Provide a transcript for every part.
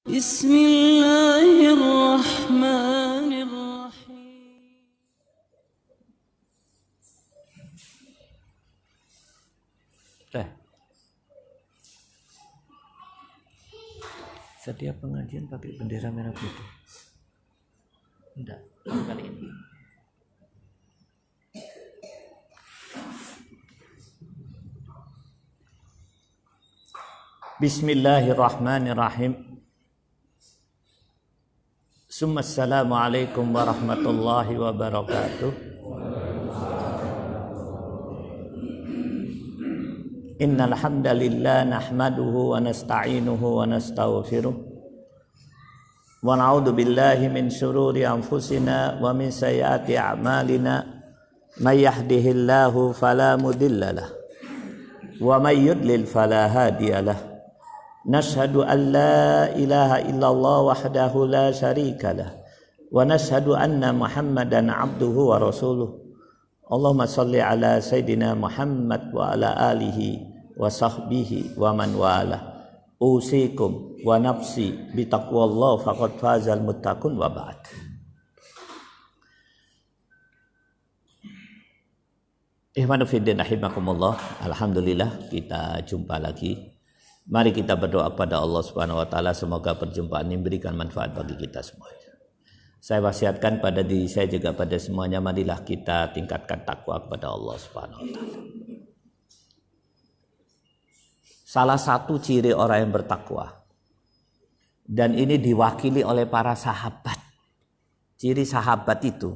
Bismillahirrahmanirrahim. Setiap pengajian pakai bendera merah putih? Enggak, kali ini. Bismillahirrahmanirrahim. Assalamualaikum warahmatullahi wabarakatuh. Innal hamdalillah nahmaduhu wa nasta'inuhu wa nastaghfiruh wa na'udzu billahi min shururi anfusina wa min sayyiati a'malina may yahdihillahu fala mudhillalah wa may yudlil fala hadiyalah. Nashhadu an la ilaha illallah wahdahu la syarikalah wa nashhadu anna Muhammadan abduhu wa rasuluh. Allahumma salli ala Sayyidina Muhammad wa ala alihi wa sahbihi wa man wala. Usikum wa nafsi bitaqwallah faqad fazal muttaqun wa ba'd. Ihwanu fiddin rahimakumullah. Alhamdulillah kita jumpa lagi. Mari kita berdoa kepada Allah Subhanahu wa taala, semoga perjumpaan ini memberikan manfaat bagi kita semua. Saya wasiatkan pada diri saya juga pada semuanya, marilah kita tingkatkan takwa kepada Allah Subhanahu wa taala. Salah satu ciri orang yang bertakwa, dan ini diwakili oleh para sahabat. Ciri sahabat itu,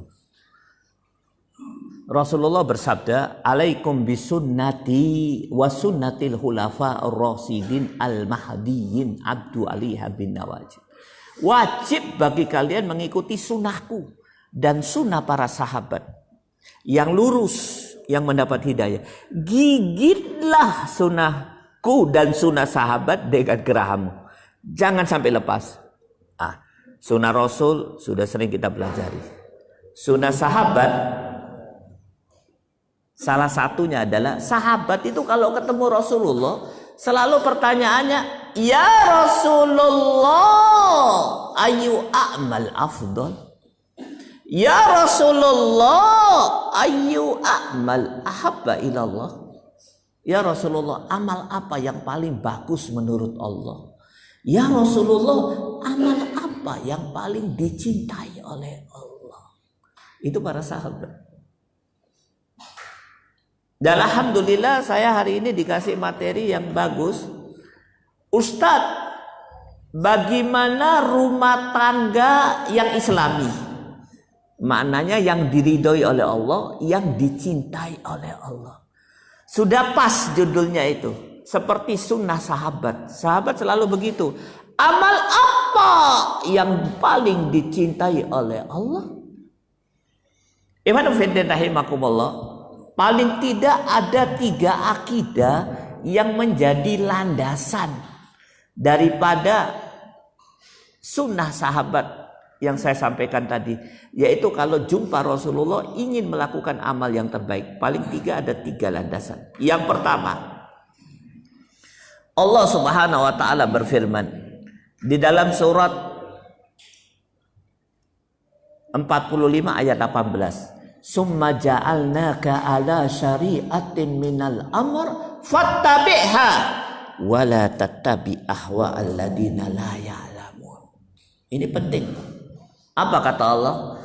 Rasulullah bersabda, "Alaikum bisunnati wa sunnatil khulafa ar-rasyidin al-mahdiyyin abdu alaiha bin nawajib." Wajib bagi kalian mengikuti sunnahku dan sunnah para sahabat yang lurus, yang mendapat hidayah. Gigitlah sunnahku dan sunnah sahabat dengan gerahammu. Jangan sampai lepas. Sunnah Rasul sudah sering kita pelajari. Sunnah sahabat, salah satunya adalah sahabat itu kalau ketemu Rasulullah selalu pertanyaannya, "Ya Rasulullah, ayu a'mal afdal?" "Ya Rasulullah, ayu a'mal ahabba ilallah?" "Ya Rasulullah, amal apa yang paling bagus menurut Allah?" "Ya Rasulullah, amal apa yang paling dicintai oleh Allah?" Itu para sahabat. Dan alhamdulillah saya hari ini dikasih materi yang bagus. Ustadz, bagaimana rumah tangga yang islami? Maknanya yang diridhoi oleh Allah, yang dicintai oleh Allah. Sudah pas judulnya itu. Seperti sunnah sahabat. Sahabat selalu begitu. Amal apa yang paling dicintai oleh Allah? Ibnu fiddin rahimakumullah. Paling tidak ada 3 akidah yang menjadi landasan daripada sunnah sahabat yang saya sampaikan tadi. Yaitu kalau jumpa Rasulullah ingin melakukan amal yang terbaik. Paling ada 3 landasan. Yang pertama, Allah Subhanahu wa ta'ala berfirman di dalam surat 45 ayat 18. "Summa ja'alnaka ala syari'atin minal amr fattabi'ha wa la tattabi ahwa'al ladina la ya'lamun." Ini penting. Apa kata Allah?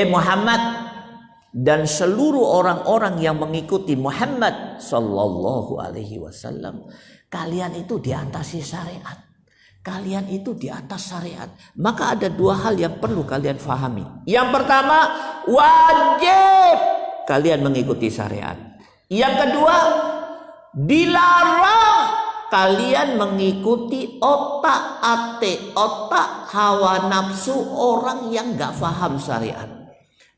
Muhammad dan seluruh orang-orang yang mengikuti Muhammad sallallahu alaihi wasallam, kalian itu di atas syariat. Kalian itu di atas syariat. Maka ada 2 hal yang perlu kalian fahami. Yang pertama, wajib kalian mengikuti syariat. Yang kedua, dilarang kalian mengikuti otak-atik, otak hawa nafsu orang yang gak faham syariat.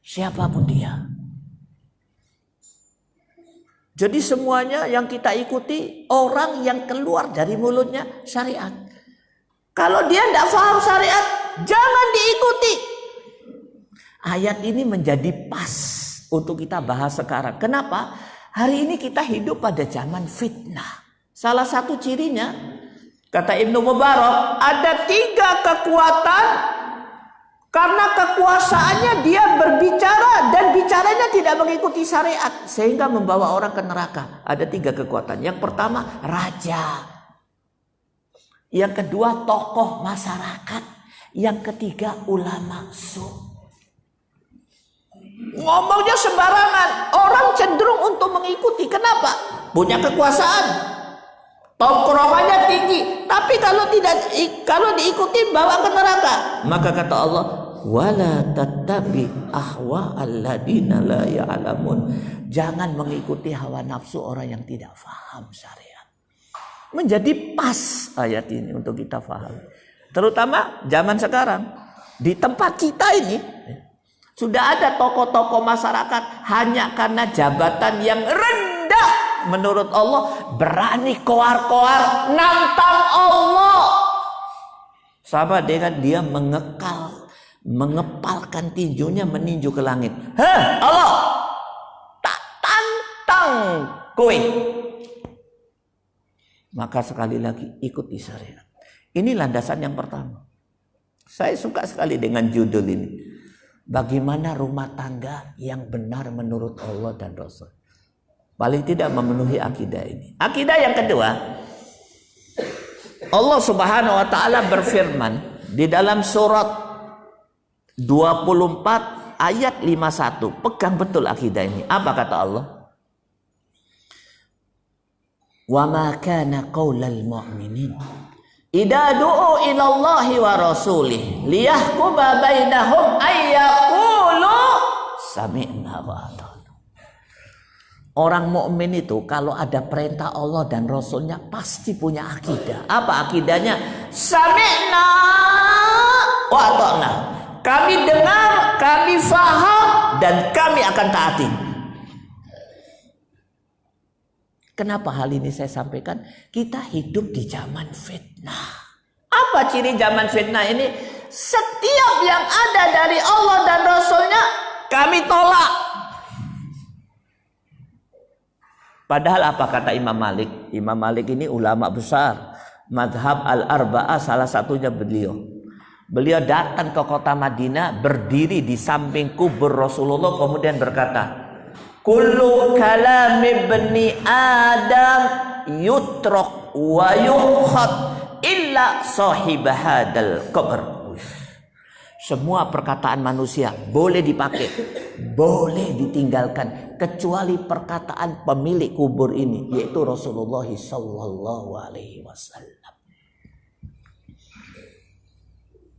Siapapun dia. Jadi semuanya yang kita ikuti orang yang keluar dari mulutnya syariat. Kalau dia tidak paham syariat, jangan diikuti. Ayat ini menjadi pas untuk kita bahas sekarang. Kenapa? Hari ini kita hidup pada zaman fitnah. Salah satu cirinya, Kata Ibnu Mubarak, ada 3 kekuatan karena kekuasaannya dia berbicara dan bicaranya tidak mengikuti syariat sehingga membawa orang ke neraka. Ada 3 kekuatan. Yang pertama, raja. Yang kedua, tokoh masyarakat. Yang ketiga, ulama su. Ngomongnya sembarangan, orang cenderung untuk mengikuti. Kenapa? Punya kekuasaan. Tongkrongannya tinggi, tapi kalau diikuti bawa ke neraka. Maka kata Allah, wala tattabi ahwa alladziina la ya'lamun. Jangan mengikuti hawa nafsu orang yang tidak faham syariat. Menjadi pas ayat ini untuk kita faham. Terutama zaman sekarang. Di tempat kita ini sudah ada tokoh-tokoh masyarakat hanya karena jabatan yang rendah menurut Allah berani koar-koar nantang Allah. Sama dengan dia mengepalkan tinjunya meninju ke langit. Allah, tak tantang kowe. Maka sekali lagi ikuti syariat. Ini landasan yang pertama. Saya suka sekali dengan judul ini. Bagaimana rumah tangga yang benar menurut Allah dan Rasul. Paling tidak memenuhi akidah ini. Akidah yang kedua, Allah Subhanahu wa taala berfirman di dalam surat 24 ayat 51. Pegang betul akidah ini. Apa kata Allah? Wa ma kana qaulal mu'minin idza du'u ila Allahi wa rasulih liyahkuma bainahum ayyaqulu sami'na wa ata'na. Orang mukmin itu kalau ada perintah Allah dan Rasulnya pasti punya akidah. Apa akidahnya? Sami'na wa ata'na. Kami dengar, kami faham, dan kami akan taati. Kenapa hal ini saya sampaikan? Kita hidup di zaman fitnah. Apa ciri zaman fitnah ini? Setiap yang ada dari Allah dan Rasulnya kami tolak. Padahal apa kata Imam Malik? Imam Malik ini ulama besar. Madhab al-arba'ah salah satunya beliau. Beliau datang ke kota Madinah, berdiri di samping kubur Rasulullah, kemudian berkata, kullu kalam ibni Adam yutrok wa yukhad illa sahib hadal qabr. Semua perkataan manusia boleh dipakai, boleh ditinggalkan, kecuali perkataan pemilik kubur ini, yaitu Rasulullah Sallallahu Alaihi Wasallam.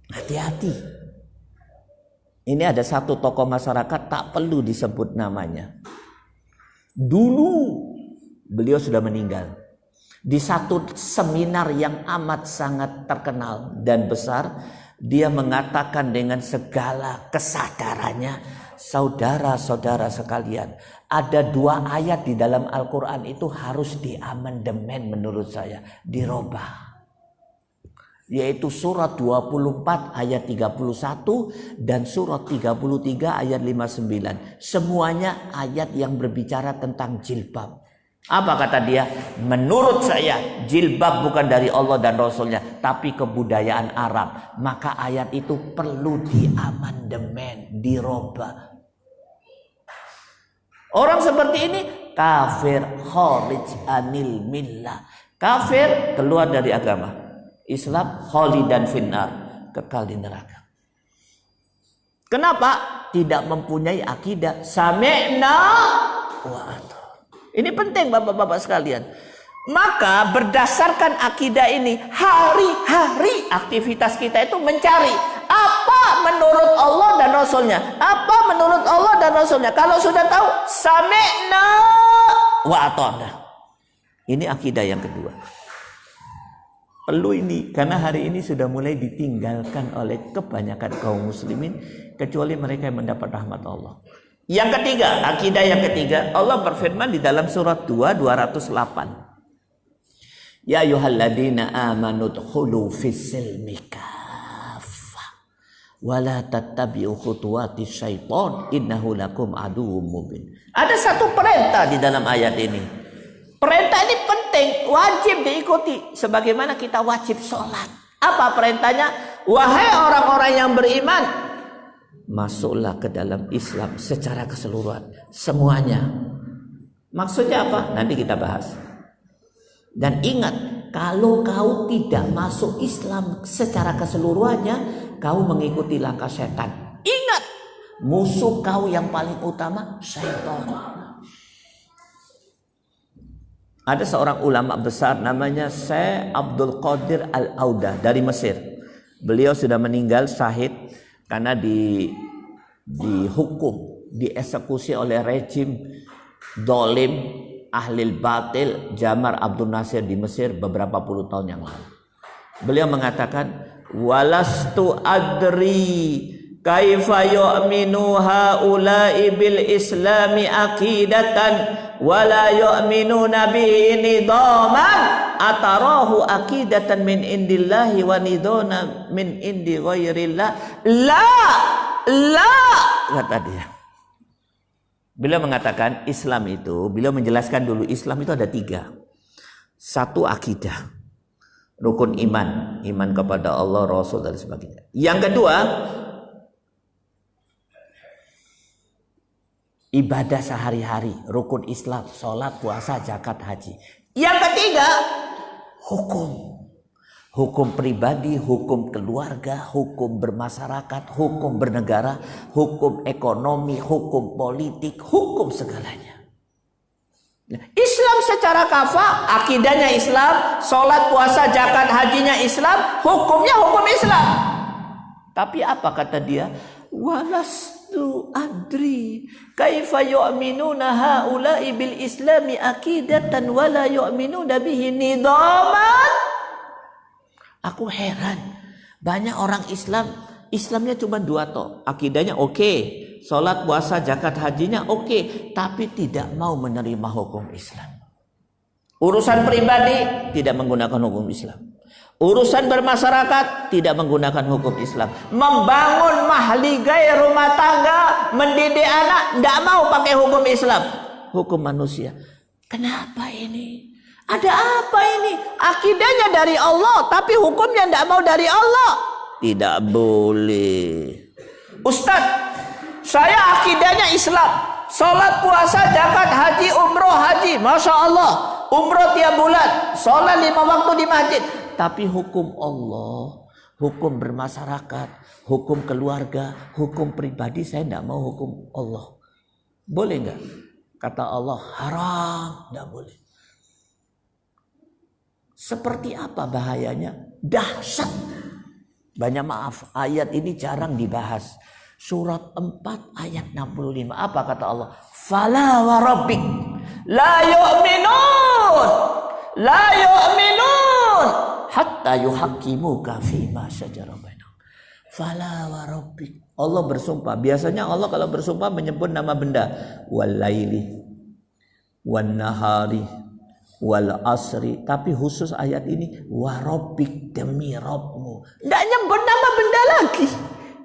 Hati-hati. Ini ada satu tokoh masyarakat tak perlu disebut namanya. Dulu beliau sudah meninggal. Di satu seminar yang amat sangat terkenal dan besar, dia mengatakan dengan segala kesadarannya, saudara-saudara sekalian, ada 2 ayat di dalam Al-Quran itu harus diamandemen menurut saya, dirobah. Yaitu surat 24 ayat 31 dan surat 33 ayat 59. Semuanya ayat yang berbicara tentang jilbab. Apa kata dia? Menurut saya jilbab bukan dari Allah dan Rasulnya, tapi kebudayaan Arab. Maka ayat itu perlu diamandemen, dirobah. Orang seperti ini kafir, kharij anil millah. Kafir, keluar dari agama. Islam, khalidan finnar, kekal di neraka. Kenapa? Tidak mempunyai akidah sami'na wa ata'na. Ini penting bapak-bapak sekalian. Maka berdasarkan akidah ini, hari-hari aktivitas kita itu mencari apa menurut Allah dan Rasulnya. Apa menurut Allah dan Rasulnya. Kalau sudah tahu, sami'na wa ata'na. Ini akidah yang kedua. Perlu ini, karena hari ini sudah mulai ditinggalkan oleh kebanyakan kaum muslimin, kecuali mereka yang mendapat rahmat Allah. Yang ketiga, akidah yang ketiga, Allah berfirman di dalam surat 2:208. Ya ayyuhalladzina amanu dkhulu fis-silmi kaffah wa la tattabi'u khutuwatis syaitan innahu lakum aduwwum mubin. Ada satu perintah di dalam ayat ini. Perintah ini penting. penting, wajib diikuti. Sebagaimana kita wajib sholat. Apa perintahnya? Wahai orang-orang yang beriman, masuklah ke dalam Islam secara keseluruhan. Semuanya. Maksudnya apa? Nanti kita bahas. Dan ingat, kalau kau tidak masuk Islam secara keseluruhannya, kau mengikuti langkah setan. Ingat, musuh kau yang paling utama setan. Ada seorang ulama besar namanya Syekh Abdul Qadir Al-Audah dari Mesir. Beliau sudah meninggal syahid karena dihukum, dieksekusi oleh rejim dolim ahlil batil Jamar Abdul Nasir di Mesir beberapa puluh tahun yang lalu. Beliau mengatakan, walastu adri kaifa yu'minu haula'i bil islami aqidatan wala yu'minuna bihi nidaman atarahu aqidatan min indillahi wa nidona min indi ghairillah la kata dia. Beliau mengatakan Islam itu, beliau menjelaskan dulu Islam itu ada 3. Satu, akidah, rukun iman, iman kepada Allah, Rasul dan sebagainya. Yang kedua, ibadah sehari-hari, rukun Islam, sholat, puasa, zakat, haji. Yang ketiga, hukum. Hukum pribadi, hukum keluarga, hukum bermasyarakat, hukum bernegara, hukum ekonomi, hukum politik, hukum segalanya. Islam secara kafah, akidahnya Islam, sholat, puasa, zakat, hajinya Islam, hukumnya hukum Islam. Tapi apa kata dia? Walastu adri kaifa yu'minuna haula'i bil islami aqidatan wala yu'minuna bihi nidaman. Aku heran, banyak orang Islam, Islamnya cuma 2 toh, akidahnya oke, sholat, puasa, zakat, hajinya oke, tapi tidak mau menerima hukum Islam. Urusan pribadi tidak menggunakan hukum Islam. Urusan bermasyarakat tidak menggunakan hukum Islam. Membangun mahligai rumah tangga, mendidik anak, tidak mau pakai hukum Islam. Hukum manusia. Kenapa ini? Ada apa ini? Akidahnya dari Allah, tapi hukumnya tidak mau dari Allah. Tidak boleh. Ustadz, saya akidahnya Islam. Sholat, puasa, zakat, haji, umroh, haji. Masya Allah. Umroh tiap bulan. Sholat 5 waktu di masjid. Tapi hukum Allah, hukum bermasyarakat, hukum keluarga, hukum pribadi, saya tidak mau hukum Allah. Boleh nggak? Kata Allah, haram. Tidak boleh. Seperti apa bahayanya? Dahsyat. Banyak maaf, ayat ini jarang dibahas. Surat 4 ayat 65. Apa kata Allah? Fala wa rabbik la yu'minun. La yu'minun hatta yuhaqqimuka fima syajara bainahum. Fala wa rabbik. Allah bersumpah. Biasanya Allah kalau bersumpah menyebut nama benda. Wal laili wan nahari wal asri, tapi khusus ayat ini warabbik, demi Rabbmu. Tidak nyebut nama benda lagi,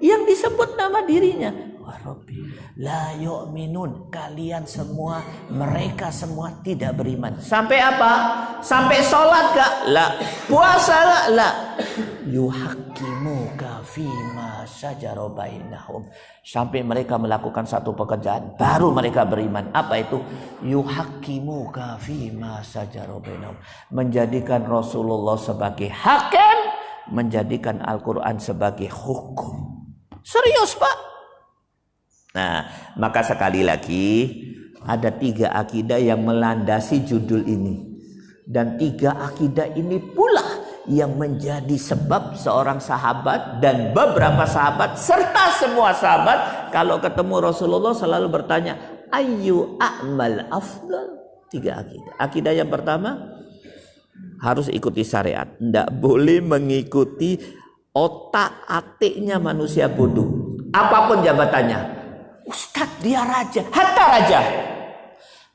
yang disebut nama dirinya. Warabbik la yu'minun, kalian semua, mereka semua tidak beriman. Sampai apa? Sampai sholat gak? La. Puasa gak? La. Yuhaqqimuka fima syajara bainahum, sampai mereka melakukan satu pekerjaan baru mereka beriman. Apa itu? Yuhaqqimuka fima syajara bainahum, menjadikan Rasulullah sebagai hakim, menjadikan Al-Quran sebagai hukum. Serius Pak. Nah, maka sekali lagi ada 3 akidah yang melandasi judul ini, dan 3 akidah ini pula yang menjadi sebab seorang sahabat dan beberapa sahabat serta semua sahabat kalau ketemu Rasulullah selalu bertanya, ayu a'mal afdal. 3 akidah. Akidah yang pertama, harus ikuti syariat, tidak boleh mengikuti otak-atiknya manusia bodoh. Apapun jabatannya, Ustadz dia raja, hatta raja,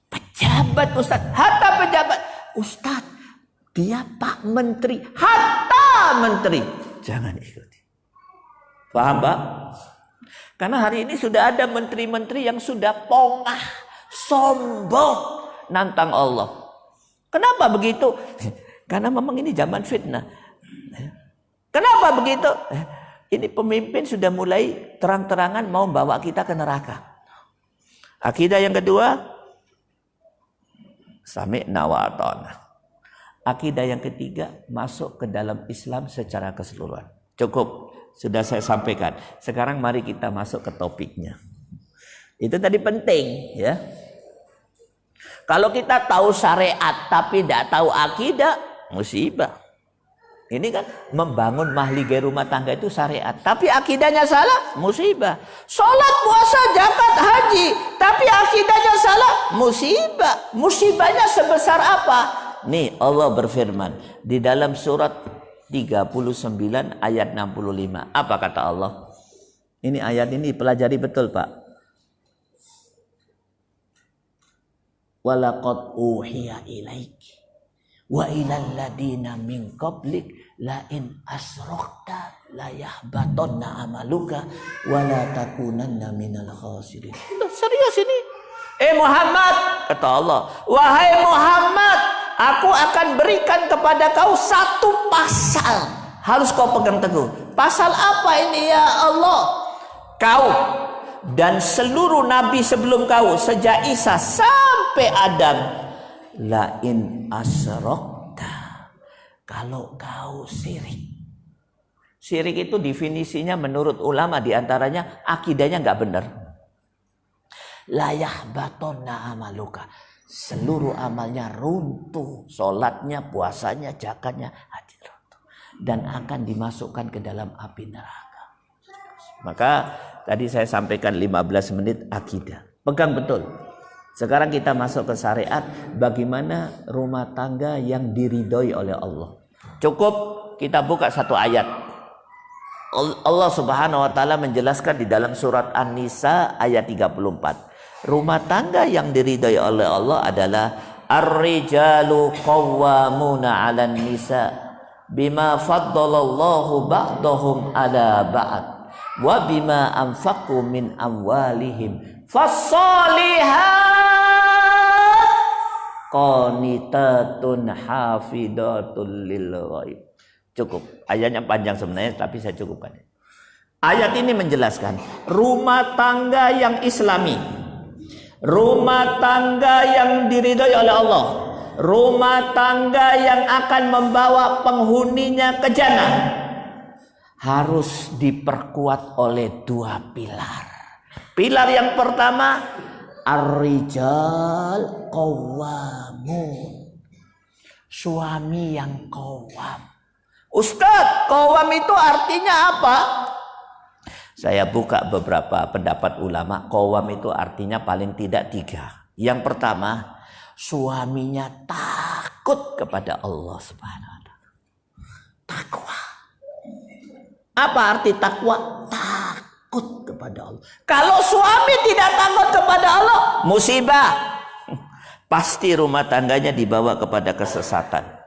pejabat Ustadz, hatta pejabat, Ustadz dia Pak Menteri, hatta menteri. Jangan ikuti. Paham Pak? Karena hari ini sudah ada menteri-menteri yang sudah pongah, sombong, nantang Allah. Kenapa begitu? Karena memang ini zaman fitnah. Kenapa begitu? Ini pemimpin sudah mulai terang-terangan mau bawa kita ke neraka. Akidah yang kedua, sami'na wa ata'na. Akidah yang ketiga, masuk ke dalam Islam secara keseluruhan. Cukup, sudah saya sampaikan. Sekarang mari kita masuk ke topiknya. Itu tadi penting, ya. Kalau kita tahu syariat tapi tidak tahu akidah, musibah. Ini kan membangun mahligai rumah tangga itu syariat, tapi akidahnya salah, musibah. Sholat, puasa, zakat, haji, tapi akidahnya salah, musibah. Musibahnya sebesar apa? Nih Allah berfirman di dalam surat 39 ayat 65. Apa kata Allah? Ini ayat ini pelajari betul, Pak. Walaqad uhiya ilaiki wa ilal ladina min qablik la in asrakta la yahbatanna amaluka wa la takunanna minal khasirin. Serius ini? Muhammad, kata Allah, wahai Muhammad, aku akan berikan kepada kau satu pasal, harus kau pegang teguh. Pasal apa ini ya Allah? Kau dan seluruh nabi sebelum kau, sejak Isa sampai Adam, la in asrakta, kalau kau syirik. Syirik itu definisinya menurut ulama diantaranya akidahnya nggak benar. La yahbatonna amaluka, seluruh amalnya runtuh, sholatnya, puasanya, zakatnya, haji runtuh, dan akan dimasukkan ke dalam api neraka. Maka tadi saya sampaikan 15 menit akidah, pegang betul. Sekarang kita masuk ke syariat, bagaimana rumah tangga yang diridhoi oleh Allah. Cukup kita buka satu ayat. Allah Subhanahu wa taala menjelaskan di dalam surat An-Nisa ayat 34. Rumah tangga yang diridhoi oleh Allah adalah ar-rijalu qawwamuna 'alan nisa bima faddalallahu ba'dahum 'ala ba'd wa bima anfaqu min amwalihim fas-shalihat qanitatun hafidatul lil ghaib. Cukup. Ayatnya panjang sebenarnya, tapi saya cukupkan. Ayat ini menjelaskan rumah tangga yang islami, rumah tangga yang diridhoi oleh Allah, rumah tangga yang akan membawa penghuninya ke jannah, harus diperkuat oleh dua pilar. Pilar yang pertama, ar-rijal qawwamun, suami yang qawwam. Ustadz, qawwam itu artinya apa? Saya buka beberapa pendapat ulama. Qawwam itu artinya paling tidak 3. Yang pertama, suaminya takut kepada Allah Subhanahu wa taala. Takwa. Apa arti takwa? Takut kepada Allah. Kalau suami tidak takut kepada Allah, musibah. Pasti rumah tangganya dibawa kepada kesesatan.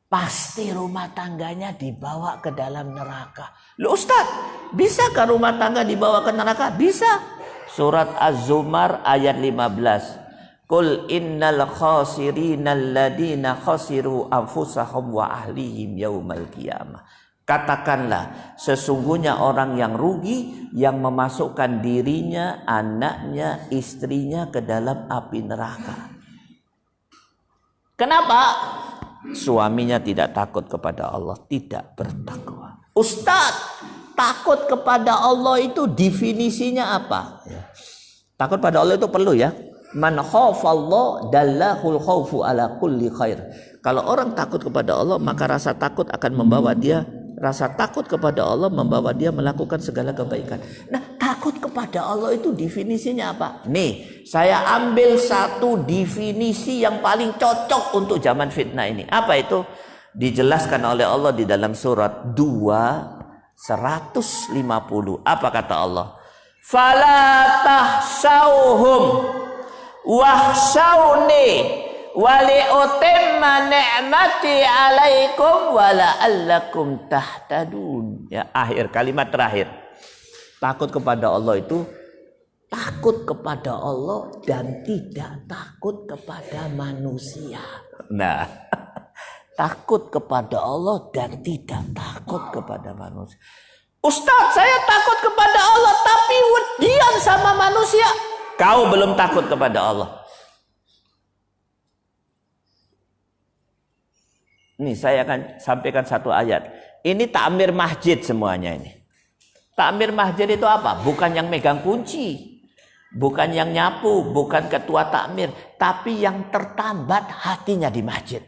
Pasti rumah tangganya dibawa ke dalam neraka. Loh Ustaz, bisakah rumah tangga dibawa ke neraka? Bisa. Surat Az-Zumar ayat 15. Qul innal khasirina alladina khasiru anfusahum wa ahlihim yaumal qiyamah. Katakanlah, sesungguhnya orang yang rugi yang memasukkan dirinya, anaknya, istrinya ke dalam api neraka. Kenapa? Suaminya tidak takut kepada Allah, tidak bertakwa. Ustadz, takut kepada Allah itu definisinya apa? Takut pada Allah itu perlu ya. Man khafallah dallahul khaufu ala kulli khair. Kalau orang takut kepada Allah, maka rasa takut akan membawa dia, rasa takut kepada Allah membawa dia melakukan segala kebaikan. Nah, takut kepada Allah itu definisinya apa? Nih, saya ambil satu definisi yang paling cocok untuk zaman fitnah ini. Apa itu? Dijelaskan oleh Allah di dalam surat 2:150. Apa kata Allah? Fala tahsauhum wahsauni wali utimma ni'mati alaikum wala'allakum tahtadun. Ya, akhir kalimat terakhir. Takut kepada Allah itu takut kepada Allah dan tidak takut kepada manusia. Nah, takut kepada Allah dan tidak takut kepada manusia. Ustaz, saya takut kepada Allah tapi wedian sama manusia. Kau belum takut kepada Allah. Ini saya akan sampaikan satu ayat. Ini takmir masjid semuanya ini. Takmir masjid itu apa? Bukan yang megang kunci. Bukan yang nyapu. Bukan ketua takmir. Tapi yang tertambat hatinya di masjid.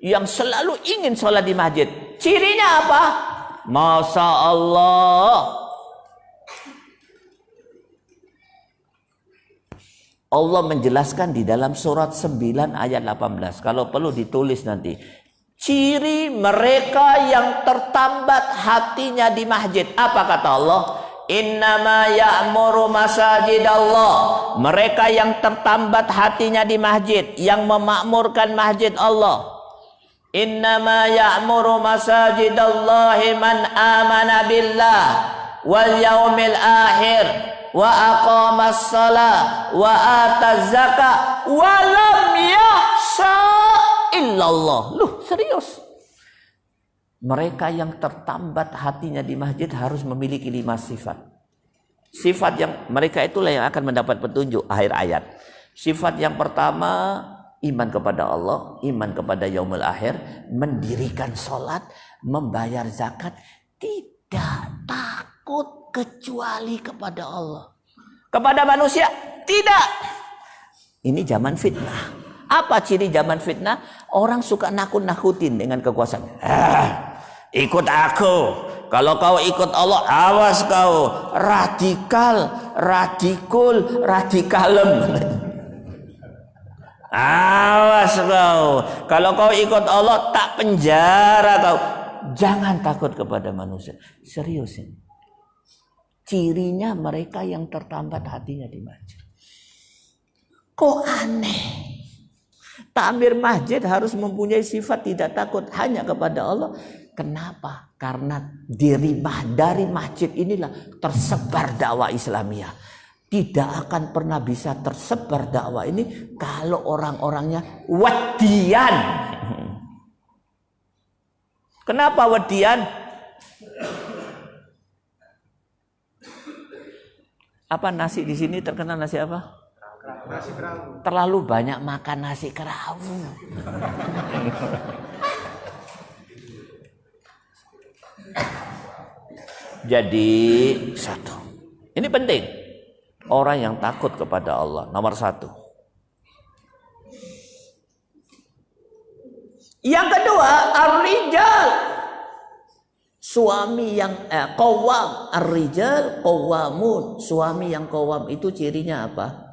Yang selalu ingin sholat di masjid. Cirinya apa? Masya Allah. Allah menjelaskan di dalam surat 9 ayat 18. Kalau perlu ditulis nanti. Ciri mereka yang tertambat hatinya di masjid. Apa kata Allah? Innama ya'muru masajidallah. Mereka yang tertambat hatinya di masjid, yang memakmurkan masjid Allah. Innama ya'muru masajidallahi man amana billah wal yaumil akhir wa aqamas shalah wa ataz zakah wa lam yakhsha illallah. Loh, serius. Mereka yang tertambat hatinya di masjid harus memiliki 5 sifat. Sifat yang mereka itulah yang akan mendapat petunjuk akhir ayat. Sifat yang pertama, iman kepada Allah, iman kepada yaumul akhir, mendirikan sholat, membayar zakat, tidak takut kecuali kepada Allah. Kepada manusia, tidak. Ini zaman fitnah. Apa ciri zaman fitnah? Orang suka nakut-nakutin dengan kekuasaan. Ikut aku. Kalau kau ikut Allah, awas kau. Radikal, radikalem. Awas kau. Kalau kau ikut Allah, tak penjara kau. Jangan takut kepada manusia. Serius ini. Cirinya mereka yang tertambat hatinya di masjid. Kok aneh? Takmir masjid harus mempunyai sifat tidak takut hanya kepada Allah. Kenapa? Karena dari masjid inilah tersebar dakwah Islamiyah. Tidak akan pernah bisa tersebar dakwah ini kalau orang-orangnya wedian. Kenapa wedian? Apa nasi di sini terkenal nasi apa? Nasi kerawu. Terlalu banyak makan nasi kerawu. Jadi satu. Ini penting. Orang yang takut kepada Allah nomor 1. Yang kedua, ar-rijal. Suami yang qawwam, ar-rijal qawwamun. Suami yang qawwam itu cirinya apa?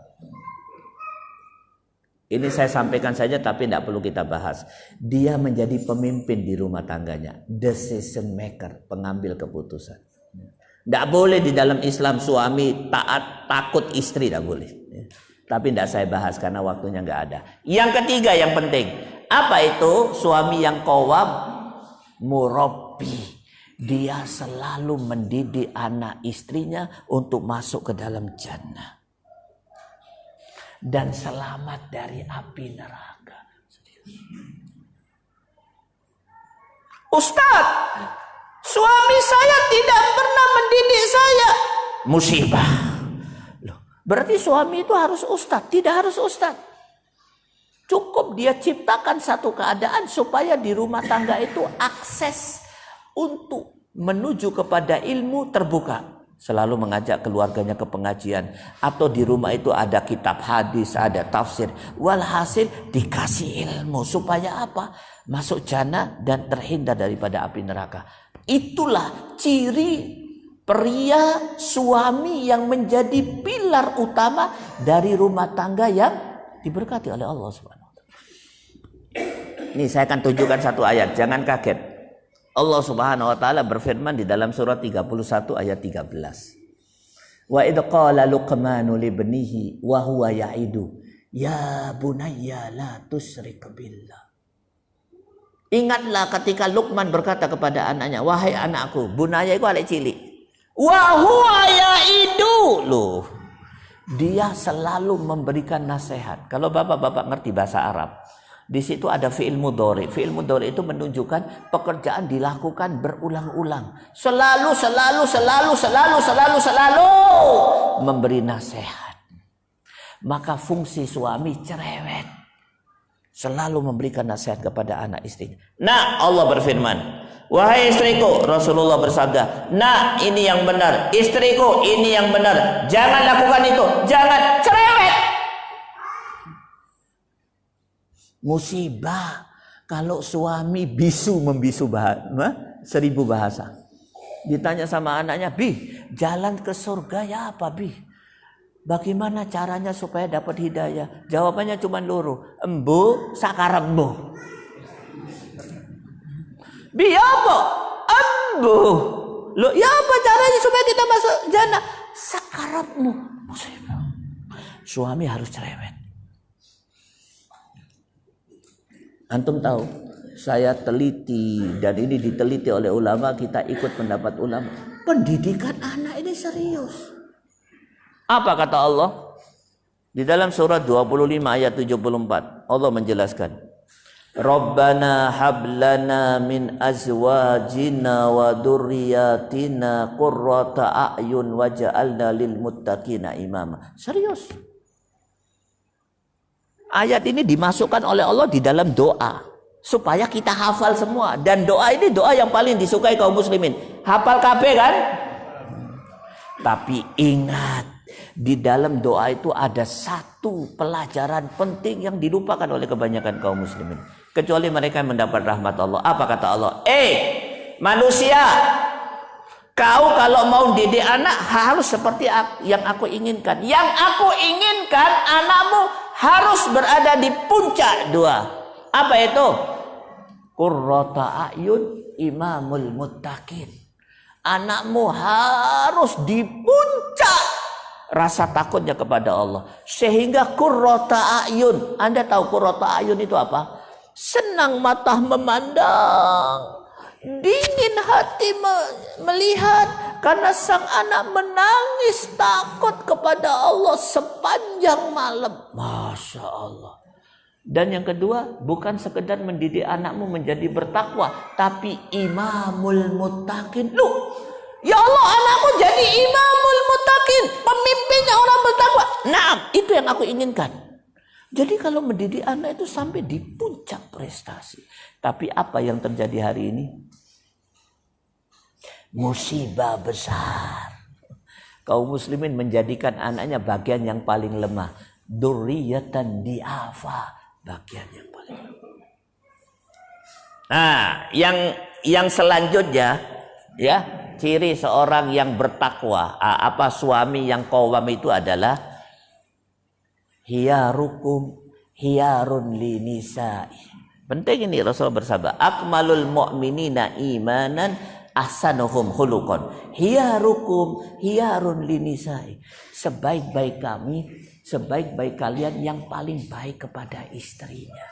Ini saya sampaikan saja tapi tidak perlu kita bahas. Dia menjadi pemimpin di rumah tangganya. Decision maker, pengambil keputusan. Tidak boleh di dalam Islam suami taat takut istri, tidak boleh. Tapi tidak saya bahas karena waktunya nggak ada. Yang ketiga yang penting. Apa itu? Suami yang qawwam, murabbi. Dia selalu mendidik anak istrinya untuk masuk ke dalam jannah. Dan selamat dari api neraka. Ustaz, suami saya tidak pernah mendidik saya. Musibah. Loh, berarti suami itu harus ustaz, tidak harus ustaz. Cukup dia ciptakan satu keadaan supaya di rumah tangga itu akses untuk menuju kepada ilmu terbuka. Selalu mengajak keluarganya ke pengajian. Atau di rumah itu ada kitab hadis, ada tafsir. Walhasil dikasih ilmu. Supaya apa? Masuk jannah dan terhindar daripada api neraka. Itulah ciri pria suami yang menjadi pilar utama dari rumah tangga yang diberkati oleh Allah Subhanahu wa taala. Ini saya akan tunjukkan satu ayat, jangan kaget. Allah Subhanahu wa taala berfirman di dalam surat 31 ayat 13. Wa idh qala Luqmanu libnihi wa huwa ya'idu ya bunayya la tusyrik billah. Ingatlah ketika Luqman berkata kepada anaknya, wahai anakku, bunaya itu anak cilik. Wa huwa ya'idu. Loh. Dia selalu memberikan nasihat. Kalau bapak-bapak ngerti bahasa Arab, di situ ada fi'il mudhari. Fi'il mudhari itu menunjukkan pekerjaan dilakukan berulang-ulang. Selalu memberi nasihat. Maka fungsi suami cerewet. Selalu memberikan nasihat kepada anak istrinya. Nah, Allah berfirman, wahai istriku, Rasulullah bersabda, nah ini yang benar, istriku ini yang benar, jangan lakukan itu, jangan, cerewet. Musibah kalau suami bisu membisu 1000 bahasa. Ditanya sama anaknya, Bi, jalan ke surga ya apa, Bi? Bagaimana caranya supaya dapat hidayah? Jawabannya cuma loro, embu sakarepmu. Bi apa? Embu. Loh, ya apa caranya supaya kita masuk jannah? Sakarepmu. Suami harus cerewet. Antum tahu, saya teliti dan ini diteliti oleh ulama, kita ikut pendapat ulama. Pendidikan anak ini serius. Apa kata Allah? Di dalam surat 25 ayat 74, Allah menjelaskan, Rabbana hablana min azwajina wa dzurriyyatina qurrata a'yun waj'alna lil muttaqina imama. Serius. Ayat ini dimasukkan oleh Allah di dalam doa supaya kita hafal semua, dan doa ini doa yang paling disukai kaum muslimin. Hafal kabeh kan? Tapi ingat, di dalam doa itu ada satu pelajaran penting yang dilupakan oleh kebanyakan kaum muslimin, kecuali mereka yang mendapat rahmat Allah. Apa kata Allah? Manusia, kau kalau mau didik anak harus seperti yang aku inginkan. Yang aku inginkan anakmu harus berada di puncak dua. Apa itu? Qurrata a'yun imamul muttaqin. Anakmu harus di puncak rasa takutnya kepada Allah, sehingga qurrata a'yun. Anda tahu qurrata a'yun itu apa? Senang mata memandang, dingin hati melihat, karena sang anak menangis takut kepada Allah sepanjang malam. Masya Allah. Dan yang kedua, bukan sekedar mendidik anakmu menjadi bertakwa, tapi imamul muttaqin. Loh, ya Allah, anakku jadi imamul muttaqin, pemimpinnya orang bertakwa. Nah, itu yang aku inginkan. Jadi kalau mendidik anak itu sampai di puncak prestasi. Tapi apa yang terjadi hari ini? Musibah besar. Kaum muslimin menjadikan anaknya bagian yang paling lemah. Dzurriyyatan di'afa, bagian yang paling lemah. Nah, yang selanjutnya, ya, ciri seorang yang bertakwa, suami yang qawwam itu adalah hiyarukum hiyarun linisa'i. Penting ini, Rasul bersabda, akmalul mu'minina imanan ahsanuhum khuluqan. Hiyarukum hiyarun linisa'i. Sebaik-baik kami, sebaik-baik kalian yang paling baik kepada istrinya.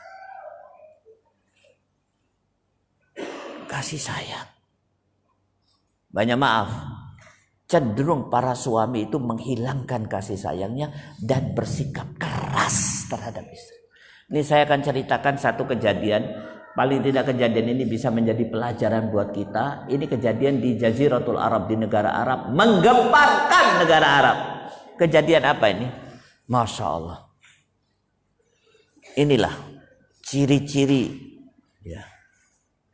Kasih sayang. Banyak maaf, cenderung para suami itu menghilangkan kasih sayangnya dan bersikap keras terhadap istri. Ini saya akan ceritakan satu kejadian. Paling tidak kejadian ini bisa menjadi pelajaran buat kita. Ini kejadian di Jaziratul Arab, di negara Arab, menggemparkan negara Arab. Kejadian apa ini? Masya Allah. Inilah ciri-ciri, ya,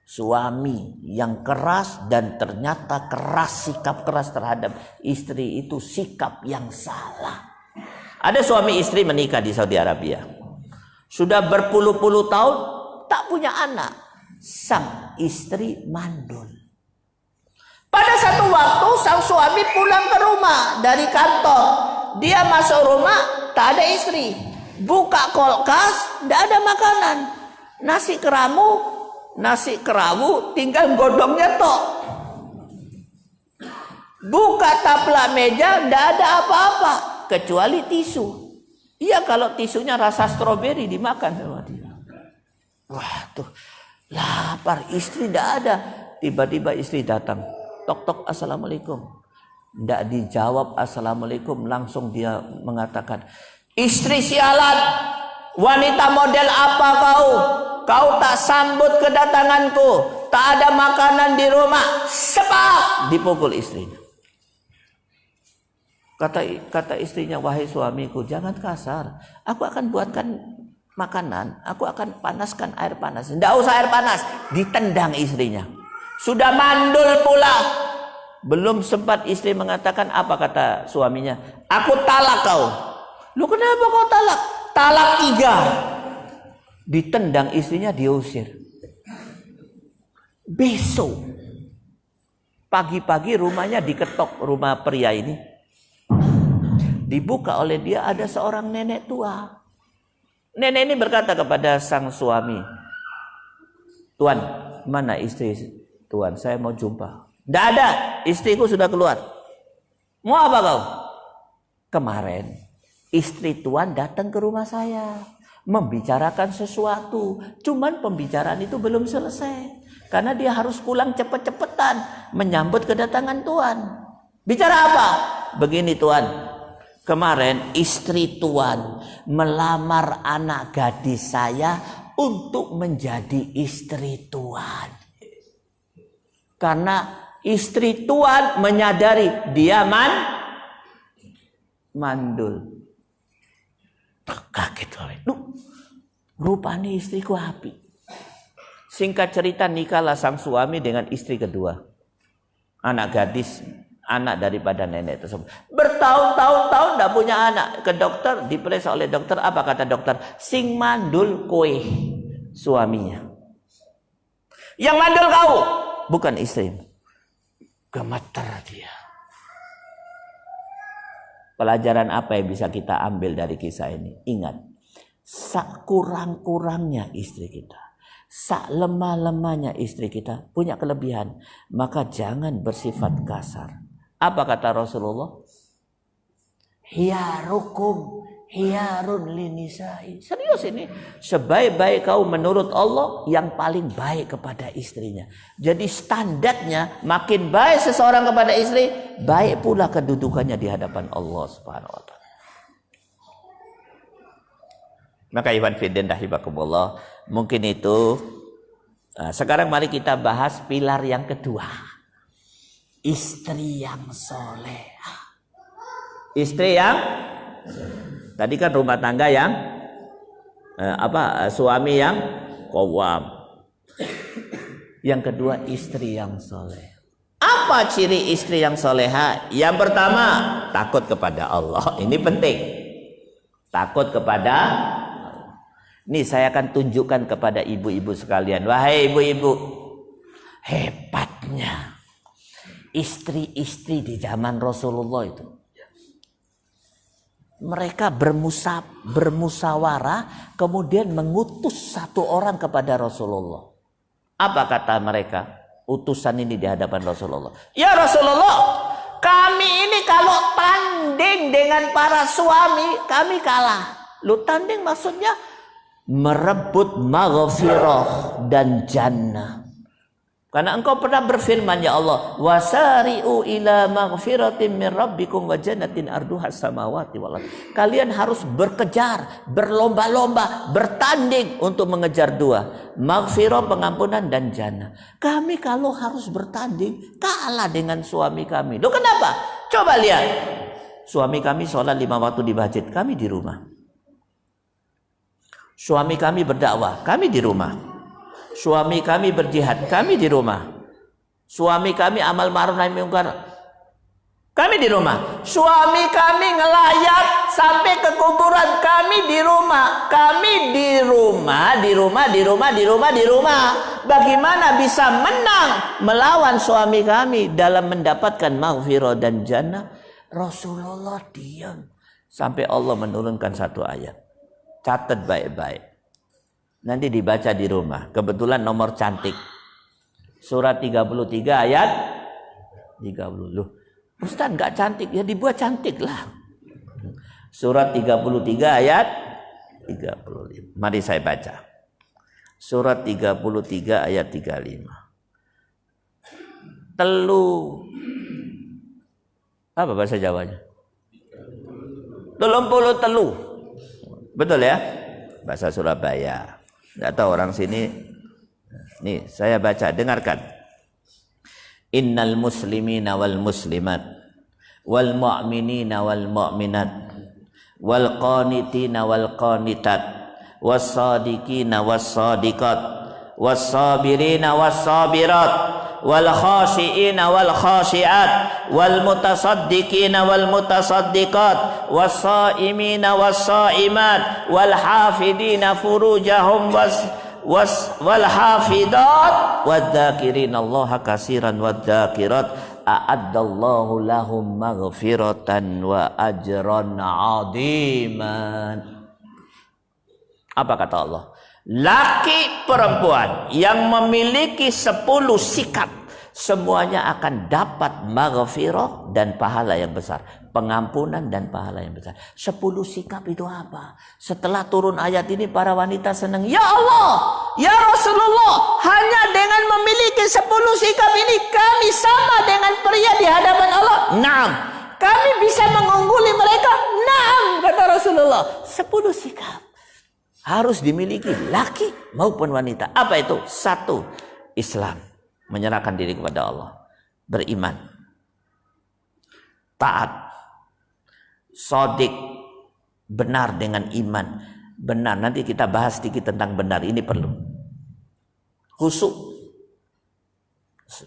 suami yang keras, dan ternyata sikap keras terhadap istri itu sikap yang salah. Ada suami istri menikah di Saudi Arabia. Sudah berpuluh-puluh tahun tak punya anak. Sang istri mandul. Pada satu waktu sang suami pulang ke rumah dari kantor. Dia masuk rumah, tak ada istri. Buka kulkas, tidak ada makanan. Nasi kerawu tinggal godongnya tok. Buka taplak meja, tidak ada apa-apa kecuali tisu. Iya, kalau tisunya rasa stroberi dimakan sama dia. Wah, tuh lapar, istri tidak ada. Tiba-tiba istri datang. Tok tok, assalamualaikum. Tidak dijawab assalamualaikum, langsung dia mengatakan, istri sialan, wanita model apa kau? Kau tak sambut kedatanganku, tak ada makanan di rumah. Sepak, dipukul istrinya. Kata istrinya, wahai suamiku, jangan kasar. Aku akan buatkan makanan, aku akan panaskan air panas. Tidak usah air panas, ditendang istrinya. Sudah mandul pula. Belum sempat istri mengatakan apa kata suaminya? Aku talak kau. Lu kenapa kau talak? Talak 3. Ditendang istrinya, diusir. Besok pagi-pagi rumahnya diketok, rumah pria ini. Dibuka oleh dia, ada seorang nenek tua. Nenek ini berkata kepada sang suami, Tuan, mana istri Tuan? Saya mau jumpa. Tidak ada, istriku sudah keluar. Mau apa kau? Kemarin istri Tuan datang ke rumah saya, membicarakan sesuatu. Cuman pembicaraan itu belum selesai, karena dia harus pulang cepet-cepetan menyambut kedatangan Tuan. Bicara apa? Begini Tuan, kemarin istri Tuan melamar anak gadis saya untuk menjadi istri Tuan. Karena istri Tuan menyadari dia mandul. Kaget oleh. Rupanya istriku api. Singkat cerita, nikahlah sang suami dengan istri kedua. Anak gadis, anak daripada nenek tersebut. Bertahun-tahun tidak punya anak. Ke dokter, diperiksa oleh dokter. Apa kata dokter? Sing mandul kowe, suaminya. Yang mandul kau, bukan istrimu. Gemetar dia. Pelajaran apa yang bisa kita ambil dari kisah ini? Ingat, sak kurang-kurangnya istri kita, sak lemah-lemahnya istri kita punya kelebihan, maka jangan bersifat kasar. Apa kata Rasulullah? Hiyarukum hiyarun linisai. Serius ini. Sebaik-baik kau menurut Allah, yang paling baik kepada istrinya. Jadi standarnya, makin baik seseorang kepada istri, baik pula kedudukannya di hadapan Allah Subhanahu wa taala. Maka Iwan Fiddin rahimakumullah, mungkin itu. Sekarang mari kita bahas pilar yang kedua. Istri yang solehah. Istri yang, tadi kan rumah tangga yang suami yang qawwam. Yang kedua, istri yang soleh. Apa ciri istri yang soleha? Yang pertama, takut kepada Allah. Ini penting. Takut kepada Allah. Ini saya akan tunjukkan kepada ibu-ibu sekalian. Wahai ibu-ibu, hebatnya istri-istri di zaman Rasulullah itu. Mereka bermusyawarah, kemudian mengutus satu orang kepada Rasulullah. Apa kata mereka? Utusan ini di hadapan Rasulullah. Ya Rasulullah, kami ini kalau tanding dengan para suami, kami kalah. Lu tanding maksudnya merebut maghfirah dan jannah. Karena engkau pernah berfirman, ya Allah, wasari'u ila maghfiratin min rabbikum wa jannatin arduhas samawati wal ardh. Kalian harus berkejar, berlomba-lomba, bertanding untuk mengejar dua, maghfirah, pengampunan, dan jannah. Kami kalau harus bertanding, kalah dengan suami kami. Loh kenapa? Coba lihat. Suami kami sholat 5 waktu di masjid, kami di rumah. Suami kami berdakwah, kami di rumah. Suami kami berjihad, kami di rumah. Suami kami amal ma'ruf nahi munkar, kami di rumah. Suami kami ngelayat sampai ke kuburan, kami di rumah. Kami di rumah. Bagaimana bisa menang melawan suami kami dalam mendapatkan maghfirah dan jannah? Rasulullah diam sampai Allah menurunkan satu ayat. Catat baik-baik. Nanti dibaca di rumah. Kebetulan nomor cantik. Surat 33 ayat 30. Loh, Ustaz enggak cantik, ya dibuat cantik lah. Surat 33 ayat 35. Mari saya baca. Surat 33 ayat 35. Telu Apa bahasa Jawanya? 33. Betul ya? Bahasa Surabaya. Enggak tahu orang sini. Nih, saya baca, dengarkan. Innal muslimina wal muslimat wal mu'minina wal mu'minat wal qanitina wal qanitat was sadiqina was sadiqat was sabirina was sabirat wal khashiina wal khashiat wal mutasaddiqina wal mutasaddiqat was saimina was saimat wal hafidina furujahum wal hafidat wadzakirin Allah katsiran wadzakirat a'addallahu lahum maghfiratan wa ajran 'aziman. Apa kata Allah? Laki perempuan yang memiliki 10 sikap semuanya akan dapat maghfirah dan pahala yang besar, pengampunan dan pahala yang besar. 10 sikap itu apa? Setelah turun ayat ini para wanita senang. Ya Allah, ya Rasulullah, hanya dengan memiliki 10 sikap ini kami sama dengan pria di hadapan Allah. Naam. Kami bisa mengungguli mereka. Naam, kata Rasulullah. 10 sikap harus dimiliki laki maupun wanita. Apa itu? 1. Islam, menyerahkan diri kepada Allah, beriman, taat, sodik, benar dengan iman. Benar, nanti kita bahas sedikit tentang benar, ini perlu. Khusyuk,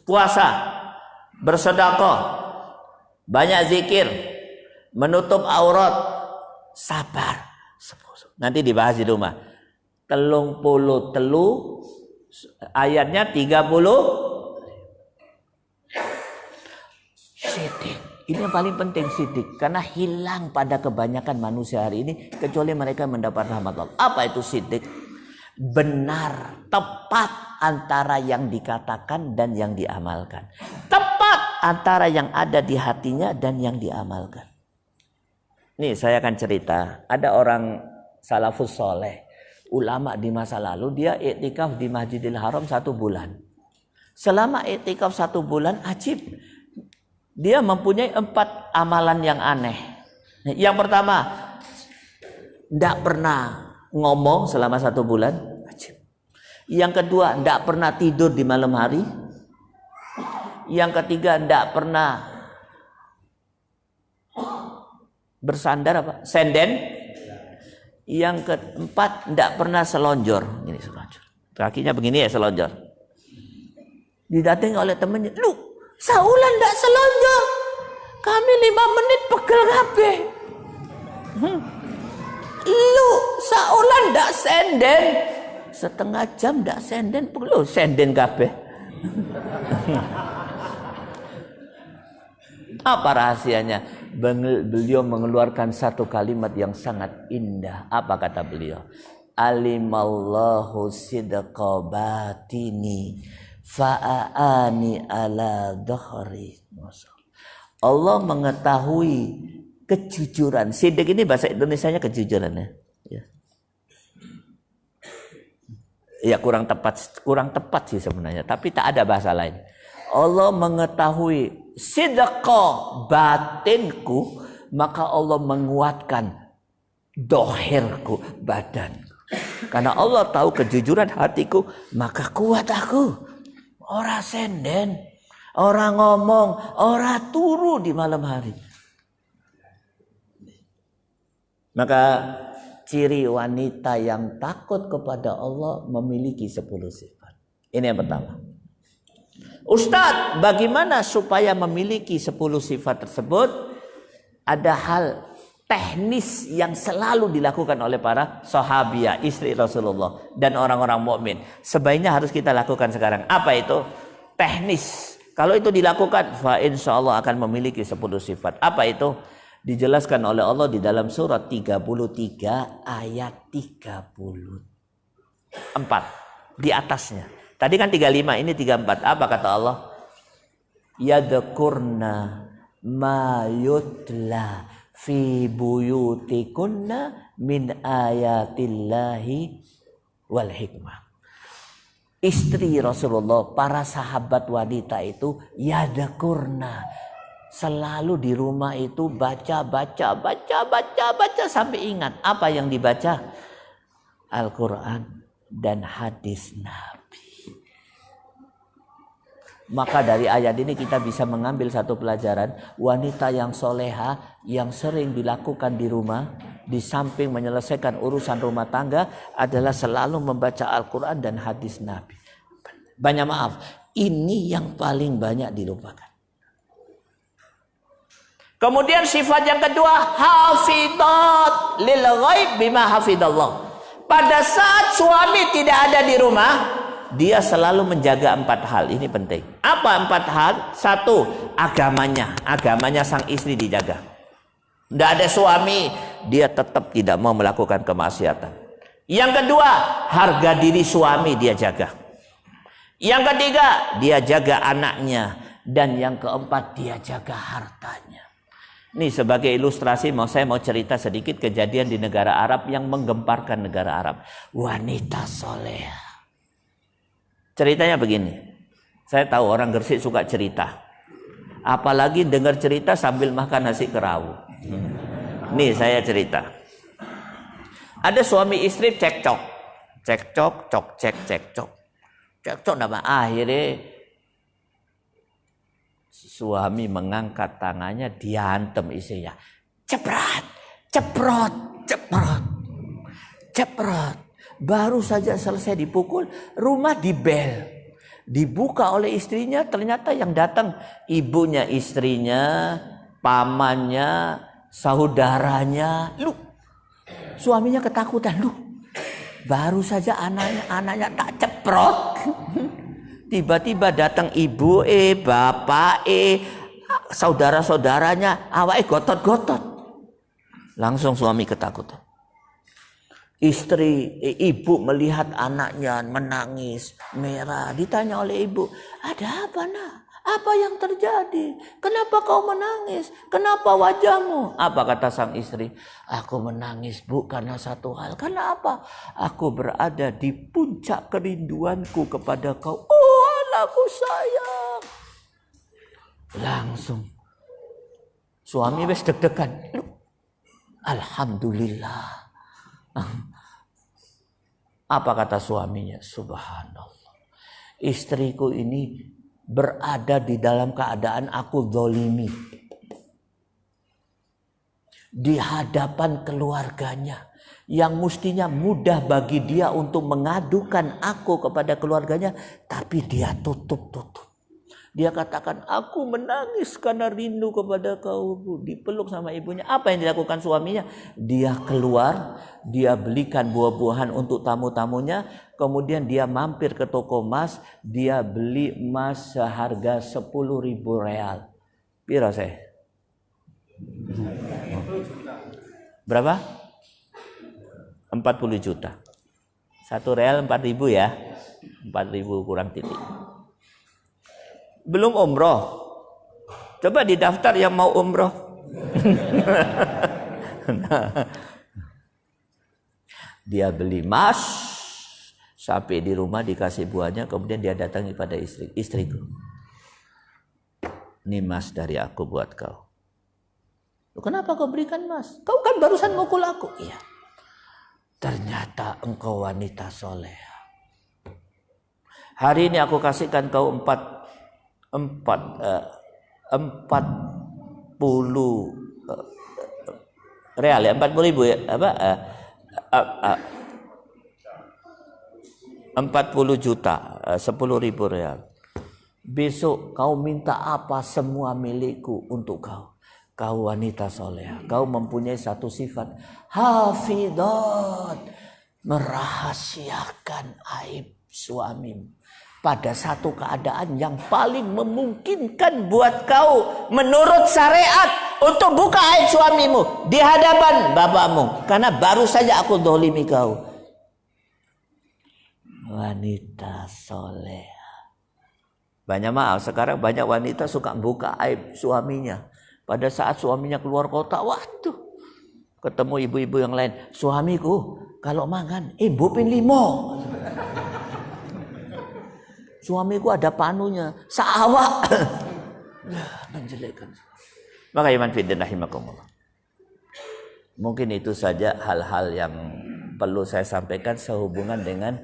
puasa, bersedekah, banyak zikir, menutup aurat, sabar. Nanti dibahas di rumah. 33 ayatnya 30. Sidik. Ini yang paling penting, sidik. Karena hilang pada kebanyakan manusia hari ini. Kecuali mereka mendapat rahmat Allah. Apa itu sidik? Benar, tepat antara yang dikatakan dan yang diamalkan. Tepat antara yang ada di hatinya dan yang diamalkan. Nih saya akan cerita. Ada orang salafus soleh, ulama di masa lalu, dia iktikaf di Masjidil Haram 1 bulan. Selama iktikaf 1 bulan, ajib. Dia mempunyai 4 amalan yang aneh. Yang pertama, tidak pernah ngomong selama 1 bulan. Ajib. Yang kedua, tidak pernah tidur di malam hari. Yang ketiga, tidak pernah bersandar apa? Senden. Yang keempat, tidak pernah selonjor. Ini selonjor. Kakinya begini ya, selonjor. Didatangi oleh temannya, lu saulan tidak selonjor. Kami 5 menit pegel kabeh. Lu saulan tidak senden. Setengah jam tidak senden. Lu senden kabeh. Apa rahasianya? Beliau mengeluarkan satu kalimat yang sangat indah. Apa kata beliau? Alimallahu sidqa batini fa'ani ala dhahri. Allah mengetahui kejujuran. Sidik ini bahasa Indonesianya kejujuran ya. Ya kurang tepat sih sebenarnya, tapi tak ada bahasa lain. Allah mengetahui sidqa batinku, maka Allah menguatkan dohirku, badanku. Karena Allah tahu kejujuran hatiku, maka kuat aku. Ora senden, ora ngomong, ora turu di malam hari. Maka ciri wanita yang takut kepada Allah memiliki 10 sifat. Ini yang pertama. Ustadz, bagaimana supaya memiliki 10 sifat tersebut? Ada hal teknis yang selalu dilakukan oleh para sahabiah, istri Rasulullah dan orang-orang mukmin. Sebaiknya harus kita lakukan sekarang. Apa itu? Teknis. Kalau itu dilakukan, fa insyaallah akan memiliki 10 sifat. Apa itu? Dijelaskan oleh Allah di dalam surat 33 ayat 34. Di atasnya. Tadi kan 35, ini 34. Apa kata Allah? Yadkurna ma yutla fi buyutikunna min ayatillahi wal hikmah. Istri Rasulullah, para sahabat wanita itu yadkurna, Selalu di rumah itu baca sampai ingat. Apa yang dibaca? Al-Quran dan hadis Nabi. Maka dari ayat ini kita bisa mengambil satu pelajaran. Wanita yang soleha, yang sering dilakukan di rumah, di samping menyelesaikan urusan rumah tangga, adalah selalu membaca Al-Quran dan hadis Nabi. Banyak maaf, ini yang paling banyak dilupakan. Kemudian sifat yang kedua, hafidhat lil ghaib bima hafidallah. Pada saat suami tidak ada di rumah, dia selalu menjaga 4 hal. Ini penting. Apa 4 hal? 1, agamanya sang istri dijaga. Tidak ada suami, dia tetap tidak mau melakukan kemaksiatan. Yang kedua, harga diri suami dia jaga. Yang ketiga, dia jaga anaknya. Dan yang keempat, dia jaga hartanya. Ini sebagai ilustrasi, saya mau cerita sedikit kejadian di negara Arab yang menggemparkan negara Arab. Wanita soleha. Ceritanya begini. Saya tahu orang Gresik suka cerita. Apalagi dengar cerita sambil makan nasi kerawu. Nih saya cerita. Ada suami istri cekcok. Cekcok nama akhirnya suami mengangkat tangannya, dihantam istrinya. Ceprot. Baru saja selesai dipukul, rumah dibel. Dibuka oleh istrinya, ternyata yang datang ibunya istrinya, pamannya, saudaranya. Suaminya ketakutan. Baru saja anaknya tak ceprot. Tiba-tiba datang ibu bapak saudara-saudaranya, awake gotot-gotot. Langsung suami ketakutan. Ibu melihat anaknya menangis, merah. Ditanya oleh ibu, ada apa nak? Apa yang terjadi? Kenapa kau menangis? Kenapa wajahmu? Apa kata sang istri? Aku menangis bu karena satu hal. Karena apa? Aku berada di puncak kerinduanku kepada kau. Oh anakku sayang. Langsung suami wes deg-degan. Alhamdulillah. Apa kata suaminya? Subhanallah. Istriku ini berada di dalam keadaan aku zalimi. Di hadapan keluarganya. Yang mestinya mudah bagi dia untuk mengadukan aku kepada keluarganya. Tapi dia tutup. Dia katakan, aku menangis karena rindu kepada kau. Dipeluk sama ibunya. Apa yang dilakukan suaminya? Dia keluar, dia belikan buah-buahan untuk tamu-tamunya. Kemudian dia mampir ke toko emas. Dia beli emas seharga 10.000 real. Pira saya? Berapa? 40 juta. 1 real 4.000 ya. 4.000 kurang titik. Belum umroh. Coba didaftar yang mau umroh. Dia beli emas, sampai di rumah dikasih buahnya, kemudian dia datangi pada istriku. Ini emas dari aku buat kau. Kenapa kau berikan emas? Kau kan barusan mukul aku. Iya. Ternyata engkau wanita soleh. Hari ini aku kasihkan kau 40 real ya, 40.000 ya, 40 juta, 10.000 real. Besok kau minta apa, semua milikku untuk kau. Kau wanita soleh, kau mempunyai satu sifat, hafidhat, merahasiakan aib suamimu. Pada satu keadaan yang paling memungkinkan buat kau menurut syariat untuk buka aib suamimu di hadapan bapakmu, karena baru saja aku dolimi kau. Wanita soleh. Banyak maaf, sekarang banyak wanita suka buka aib suaminya. Pada saat suaminya keluar kota, waduh, ketemu ibu-ibu yang lain. Suamiku kalau mangan, ibu pin 5. Suamiku ada panunya, sawak. menjelekkan. Maka iman fiddin rahimakumullah. Mungkin itu saja hal-hal yang perlu saya sampaikan sehubungan dengan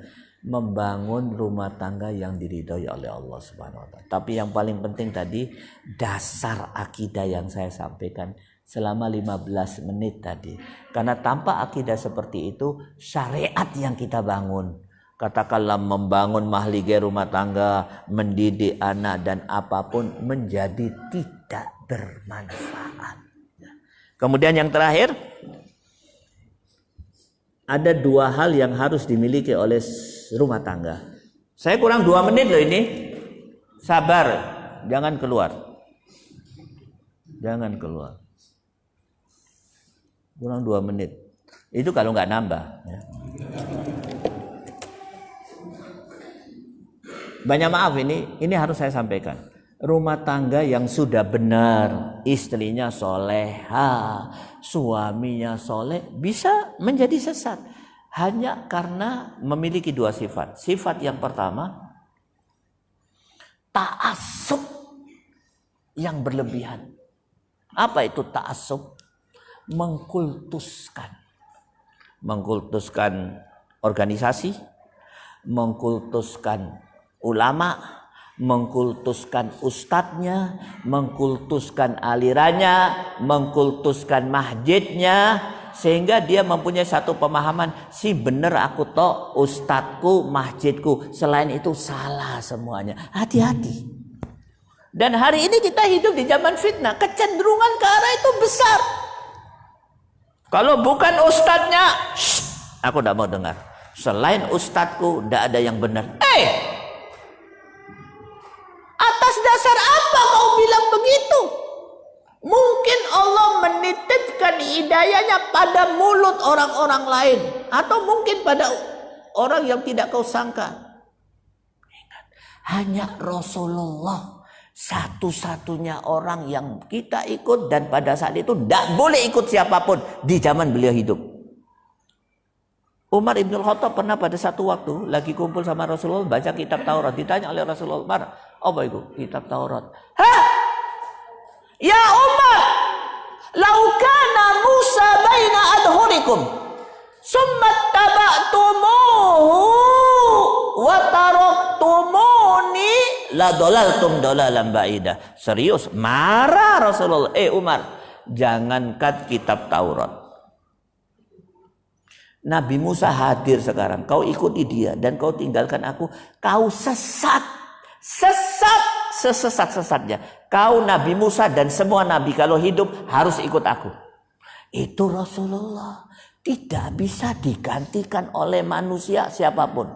membangun rumah tangga yang diridhoi oleh Allah Subhanahu wa taala. Tapi yang paling penting tadi dasar akidah yang saya sampaikan selama 15 menit tadi. Karena tanpa akidah seperti itu, syariat yang kita bangun, katakanlah membangun mahligai rumah tangga, mendidik anak dan apapun menjadi tidak bermanfaat. Kemudian yang terakhir, ada dua hal yang harus dimiliki oleh rumah tangga. Saya kurang 2 menit loh ini. Sabar, jangan keluar. Jangan keluar. Kurang 2 menit. Itu kalau nggak nambah. Ya. Banyak maaf ini harus saya sampaikan. Rumah tangga yang sudah benar, istrinya soleha, suaminya soleh, bisa menjadi sesat hanya karena memiliki 2 sifat. Sifat yang pertama, ta'assub yang berlebihan. Apa itu ta'assub? Mengkultuskan organisasi, mengkultuskan ulama, mengkultuskan ustadznya, mengkultuskan alirannya, mengkultuskan masjidnya, sehingga dia mempunyai satu pemahaman, si bener aku toh ustadzku, masjidku, selain itu salah semuanya. Hati-hati. Dan hari ini kita hidup di zaman fitnah, kecenderungan ke arah itu besar. Kalau bukan ustadznya, aku tidak mau dengar. Selain ustadzku, tidak ada yang benar. Atas dasar apa kau bilang begitu? Mungkin Allah menitipkan hidayahnya pada mulut orang-orang lain, atau mungkin pada orang yang tidak kau sangka. Ingat, hanya Rasulullah satu-satunya orang yang kita ikut, dan pada saat itu tidak boleh ikut siapapun di zaman beliau hidup. Umar ibn Khattab pernah pada satu waktu lagi kumpul sama Rasulullah baca kitab Taurat. Ditanya oleh Rasulullah, Umar, apa itu kitab Taurat? Hah? Ya Umar, lau kana Musa baina adhurikum summa taba'tumuhu wa taraktumuni la dalaltum dalalan ba'ida. Serius, marah Rasulullah. Umar, jangankan kitab Taurat, Nabi Musa hadir sekarang, kau ikuti dia dan kau tinggalkan aku, kau sesat sesat-sesatnya. Kau Nabi Musa dan semua Nabi kalau hidup harus ikut aku. Itu Rasulullah, tidak bisa digantikan oleh manusia siapapun.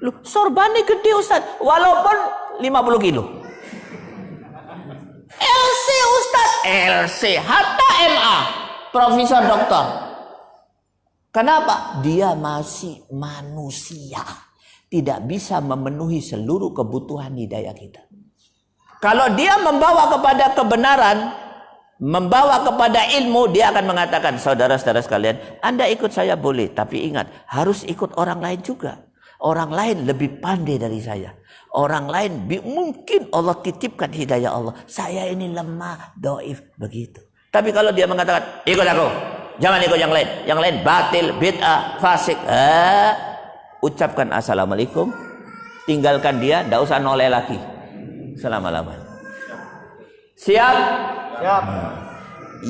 Loh, sorbannya gede Ustaz, walaupun 50 kilo. LC Ustaz, LC, hatta MA, Profesor Doktor. Kenapa? Dia masih manusia, tidak bisa memenuhi seluruh kebutuhan hidayah kita. Kalau dia membawa kepada kebenaran, membawa kepada ilmu, dia akan mengatakan, saudara-saudara sekalian, Anda ikut saya boleh, tapi ingat, harus ikut orang lain juga. Orang lain lebih pandai dari saya. Orang lain mungkin Allah titipkan hidayah Allah. Saya ini lemah, dhaif, begitu. Tapi kalau dia mengatakan, ikut aku, jangan ikut yang lain batil, bid'ah, fasik. Ucapkan assalamualaikum, tinggalkan dia, tidak usah noleh lagi selama-lamanya. Siap? Siap.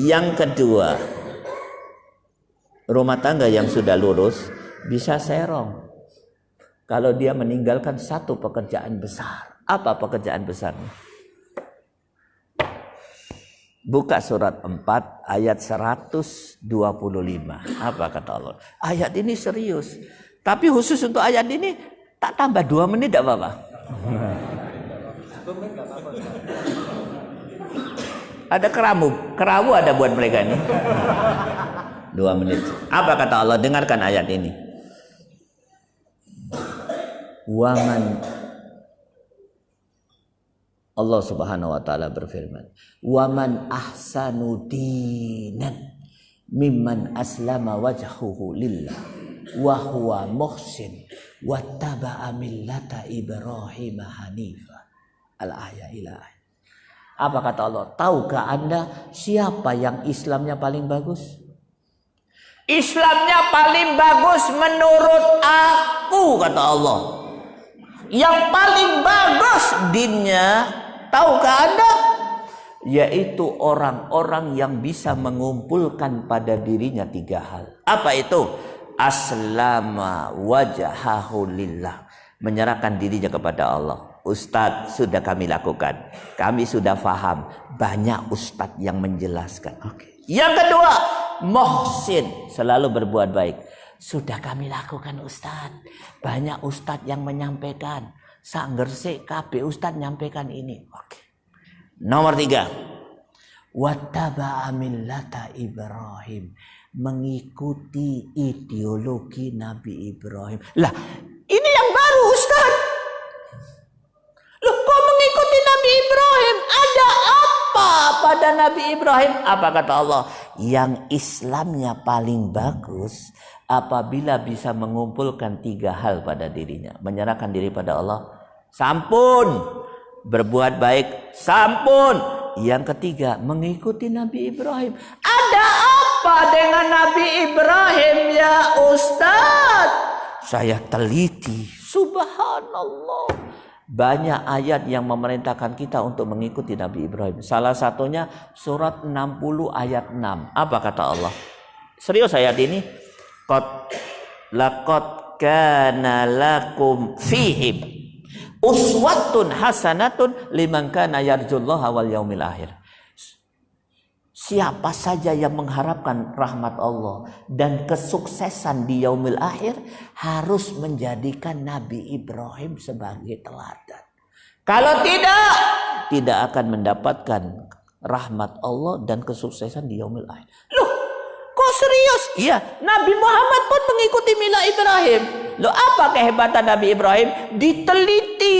Yang kedua, rumah tangga yang sudah lurus bisa serong kalau dia meninggalkan satu pekerjaan besar. Apa pekerjaan besarnya? Buka surat 4 ayat 125. Apa kata Allah? Ayat ini serius. Tapi khusus untuk ayat ini tak tambah 2 menit tidak apa-apa. Ada kerabu ada buat mereka ini. 2 menit. Apa kata Allah? Dengarkan ayat ini. Waman, Allah Subhanahu wa taala berfirman, "Waman ahsanu dinan mimman aslama wajhuhu lillah wa huwa muhsin wattaba'a millata Ibrahim hanifa." Al-ayat ila ayat. Apa kata Allah? Tahukah Anda siapa yang Islamnya paling bagus? Islamnya paling bagus menurut aku, kata Allah. Yang paling bagus dinnya, tahukah Anda? Yaitu orang-orang yang bisa mengumpulkan pada dirinya 3 hal. Apa itu? Aslama wajahahu lillah. Menyerahkan dirinya kepada Allah. Ustadz, sudah kami lakukan. Kami sudah faham. Banyak ustadz yang menjelaskan. Yang kedua, muhsin, selalu berbuat baik. Sudah kami lakukan ustadz. Banyak ustadz yang menyampaikan. Sanggersik kabeh ustadz nyampaikan ini. Nomor 3, wattaba'a millata Ibrahim, mengikuti ideologi Nabi Ibrahim. Lah, ini yang baru ustadz. Loh, kok mengikuti Nabi Ibrahim? Ada apa pada Nabi Ibrahim? Apa kata Allah? Yang Islamnya paling bagus apabila bisa mengumpulkan 3 hal pada dirinya. Menyerahkan diri pada Allah, sampun. Berbuat baik, sampun. Yang ketiga, mengikuti Nabi Ibrahim. Ada apa dengan Nabi Ibrahim ya Ustadz? Saya teliti, subhanallah. Banyak ayat yang memerintahkan kita untuk mengikuti Nabi Ibrahim. Salah satunya surat 60 ayat 6. Apa kata Allah? Serius ayat ini? Laqad kana lakum fihim uswatun hasanatun liman kana yarjullaha wal yaumil akhir. Siapa saja yang mengharapkan rahmat Allah dan kesuksesan di yaumil akhir harus menjadikan Nabi Ibrahim sebagai teladan. Kalau tidak akan mendapatkan rahmat Allah dan kesuksesan di yaumil akhir. Loh, kok serius? Iya, Nabi Muhammad pun mengikuti mila Ibrahim. Loh, apa kehebatan Nabi Ibrahim? Diteliti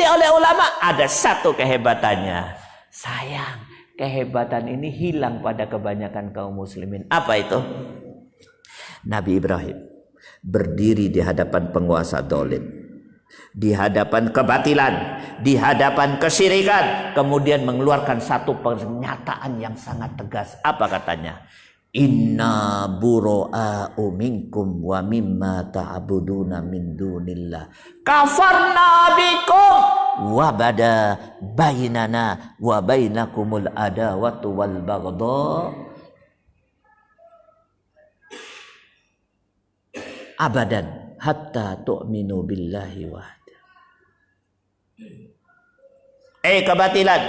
oleh ulama. Ada satu kehebatannya. Sayang, kehebatan ini hilang pada kebanyakan kaum muslimin. Apa itu? Nabi Ibrahim berdiri di hadapan penguasa dolim, di hadapan kebatilan, di hadapan kesyirikan, kemudian mengeluarkan satu pernyataan yang sangat tegas. Apa katanya? Inna bura'a'u minkum wa mimma ta'buduna min dunillah kafarna bikum wa bada bainana wa bainakumul adawatu wal baghdha abadan hatta tu'minu billahi wahda. Kebatilan,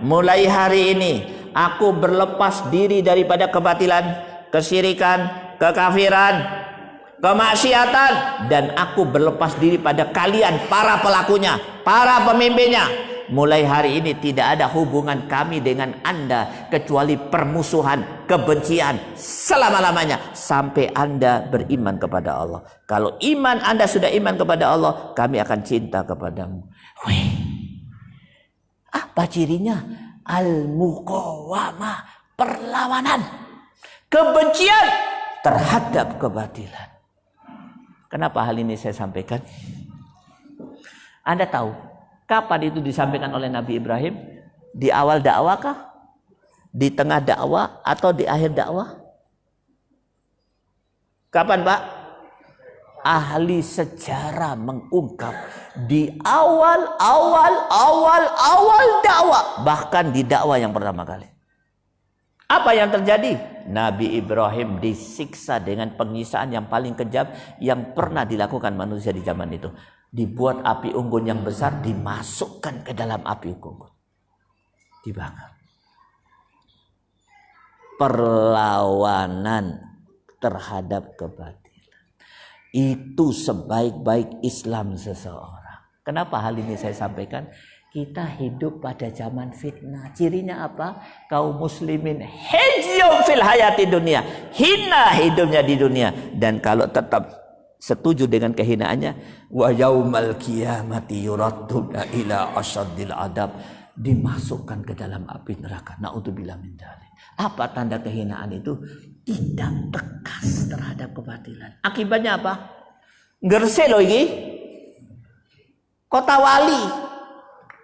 mulai hari ini aku berlepas diri daripada kebatilan, kesyirikan, kekafiran, kemaksiatan, dan aku berlepas diri pada kalian para pelakunya, para pemimpinnya. Mulai hari ini tidak ada hubungan kami dengan Anda kecuali permusuhan, kebencian selama-lamanya sampai Anda beriman kepada Allah. Kalau iman Anda sudah iman kepada Allah, kami akan cinta kepadamu. Wih, apa cirinya? Al-muqawamah, perlawanan, kebencian terhadap kebatilan. Kenapa hal ini saya sampaikan? Anda tahu kapan itu disampaikan oleh Nabi Ibrahim? Di awal dakwah kah? Di tengah dakwah atau di akhir dakwah? Kapan, Pak? Ahli sejarah mengungkap di awal dakwah, bahkan di dakwah yang pertama kali. Apa yang terjadi? Nabi Ibrahim disiksa dengan penyiksaan yang paling kejam yang pernah dilakukan manusia di zaman itu. Dibuat api unggun yang besar, dimasukkan ke dalam api unggun, dibakar. Perlawanan terhadap kebatilan itu sebaik-baik Islam seseorang. Kenapa hal ini saya sampaikan? Kita hidup pada zaman fitnah. Cirinya apa? Kaum muslimin hizyum fil hayati dunia, hina hidupnya di dunia. Dan kalau tetap setuju dengan kehinaannya, wa yaumal qiyamati yuradduna ila asyaddil adab, dimasukkan ke dalam api neraka. Na'udzubillah min dzalik. Apa tanda kehinaan itu? Tidak tegas terhadap kebatilan. Akibatnya apa? Ngerse loh ini. Kota Wali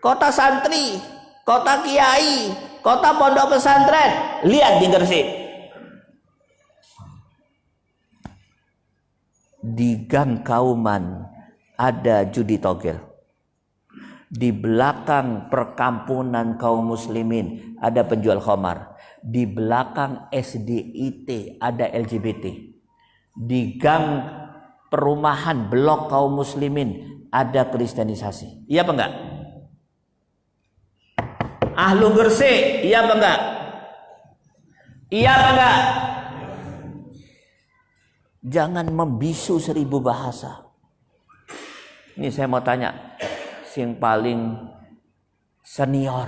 kota santri, kota kiai, kota pondok pesantren. Lihat di Gresik. Di Gang Kauman ada judi togel. Di belakang perkampungan kaum muslimin ada penjual khamar. Di belakang SDIT ada LGBT. Di gang perumahan blok kaum muslimin ada kristenisasi. Iya apa enggak? Ahlu Gresik, iya apa enggak? Iya apa enggak? Jangan membisu 1000 bahasa. Ini saya mau tanya, yang paling senior,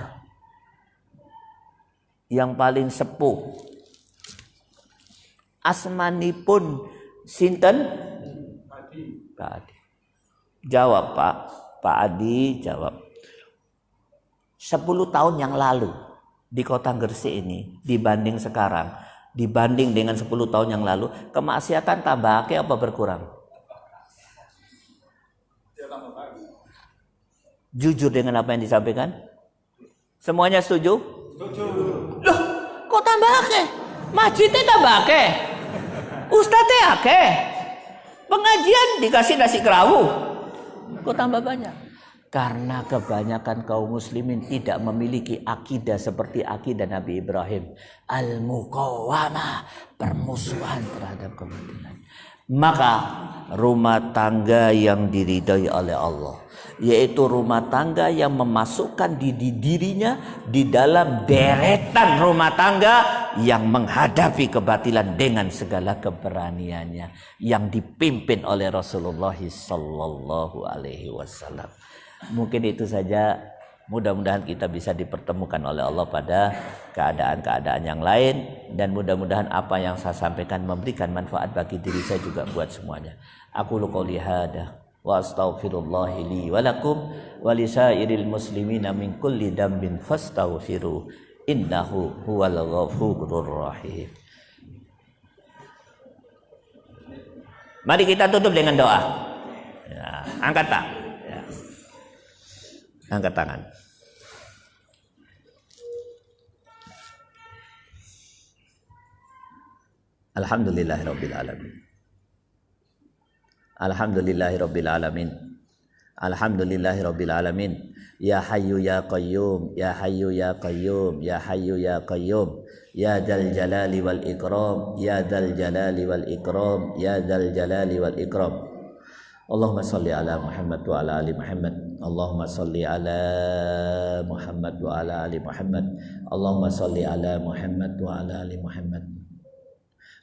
yang paling sepuh, asmanipun sinten? Pak Adi. Jawab Pak Adi jawab. 10 tahun yang lalu di kota Gresik ini dibanding sekarang, dibanding dengan 10 tahun yang lalu, kemaksiatan tambah akeh apa berkurang? Jujur dengan apa yang disampaikan? Semuanya setuju? Setuju. Loh, kok tambah akeh? Masjidnya tambah akeh. Ustadznya akeh. Pengajian dikasih nasi kerawu. Kok tambah banyak? Karena kebanyakan kaum muslimin tidak memiliki akidah seperti akidah Nabi Ibrahim. Al-muqawamah, permusuhan terhadap kebatilan. Maka rumah tangga yang diridhai oleh Allah, yaitu rumah tangga yang memasukkan dirinya di dalam deretan rumah tangga yang menghadapi kebatilan dengan segala keberaniannya, yang dipimpin oleh Rasulullah sallallahu alaihi wasallam. Mungkin itu saja. Mudah-mudahan kita bisa dipertemukan oleh Allah pada keadaan-keadaan yang lain, dan mudah-mudahan apa yang saya sampaikan memberikan manfaat bagi diri saya juga buat semuanya. Aku qouli hada wa astaghfirullah li wa lakum wa lisairil muslimina min kulli dambin fastaghfiru innahu huwal ghafurur rahim. Mari kita tutup dengan doa. Ya, angkat tak? Ya. Angkat tangan. Alhamdulillahirabbil alamin. Alhamdulillahirabbil alamin. Alhamdulillahirabbil alamin. Ya hayyu ya qayyum, ya hayyu ya qayyum, ya hayyu ya qayyum. Ya dzal jalali wal ikram, ya dzal jalali wal ikram, ya dzal jalali wal ikram. Allahumma salli ala Muhammad wa ala ali Muhammad. Allahumma salli ala Muhammad wa ala ali Muhammad. Allahumma salli ala Muhammad wa ala ali Muhammad.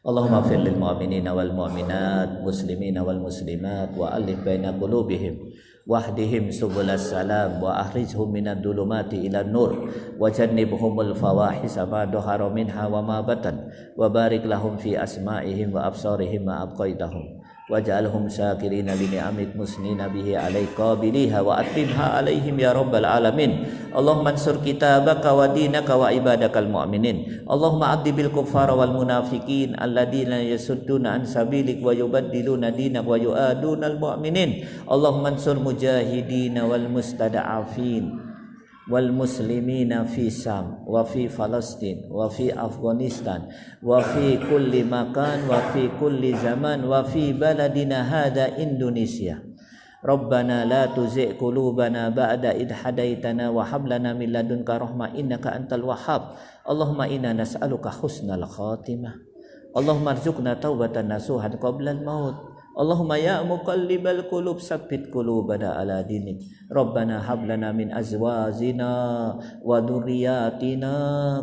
Allahumma fir lil mu'minina wal mu'minat, muslimina wal muslimat, wa alif baina qulubihim, wahdihim subulas salam, wa akhrijhum minad dhulumati ila nur, wa jannibhumul fawahisa ma dhahara minha wa ma batan, wa barik lahum fi asma'ihim wa absarihim ma abqaitahum. Waj'alhum syakirina li ni'amik musnina bihi alaika biliha wa atimha alaihim ya rabbal alamin. Allahumma ansur kitabaka wa dinaka wa ibadakal mu'minin. Allahumma addibil kuffara wal munafiqin alladina yasudduna an sabilik wa yubaddiluna dinak wa yu'aduna al mu'minin. Allahumma ansur mujahidina wal mustada'afin wal muslimina fi Sam wa fi Palestin wa fi Afghanistan wa fi kulli makan wa fi kulli zaman wa fi baladina hada Indonesia. Rabbana la tuzigh qulubana ba'da id hadaitana wa hab lana min ladunka rahmah innaka antal wahhab. Allahumma inna nas'aluka husnal khatimah. Allahumma arzuqna taubatan nasuhan qabla al-maut. Allahumma ya muqallibal qulub sabbit qulubana ala dinik. Rabbana hab lana min azwajina wa dhurriyyatina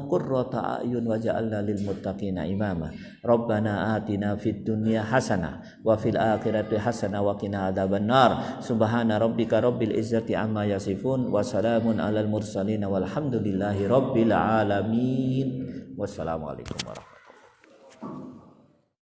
qurrata a'yun waj'alna lil muttaqina imama. Rabbana atina fid dunya hasanah wa fil akhirati hasanah wa qina adzabannar. Subhana rabbika rabbil izzati amma yasifun wa salamun alal mursalin walhamdulillahi rabbil alamin. Wassalamualaikum warahmatullahi wabarakatuh.